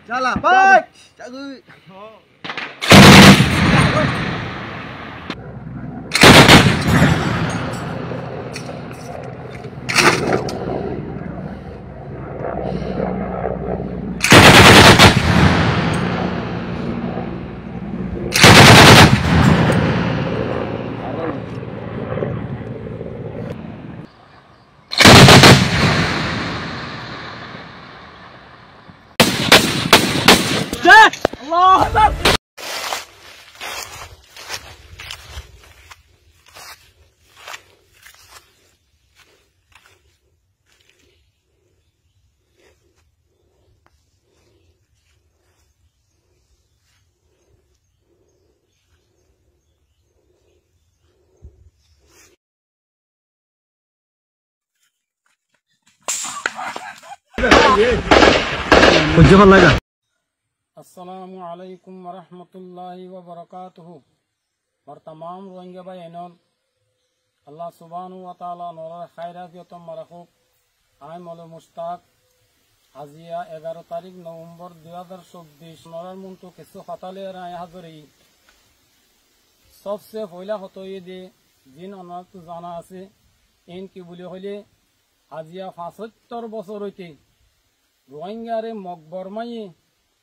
Chala, bye. Chagui. Allah Akbar. अस्सलामु अलैकुम वरहमतुल्लाहि व बरकातुहू और तमाम रोहिंग्या भाई एनल अल्लाह सुब्हानहु व तआला नोर खैरात मरखुब आय मौल मुश्ताक আজিয়া 11 তারিখ নভেম্বর 2024 নরার মুন্টু কিছু হতালে রায় হাজরি সবচেয়ে পয়লা হতই দে দিন অনার তো জানা আছে এন কি বলি হইলে আজিয়া 75 বছর হইতে রোহিঙ্গারে মকবরমাই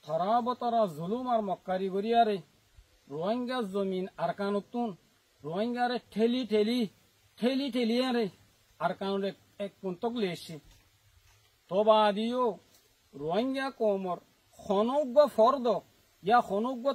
थरा बतरा जुलुम और मक्कारी गरियारे रोहिंग्या जमीन अरकानुतुन रोहिंग्यारे ठेली ठेली ठेली ठेली रे अरकानु एक पुंतक लेशी तो बादियो रोहिंग्या कोमर खनोग फर्द या खनोग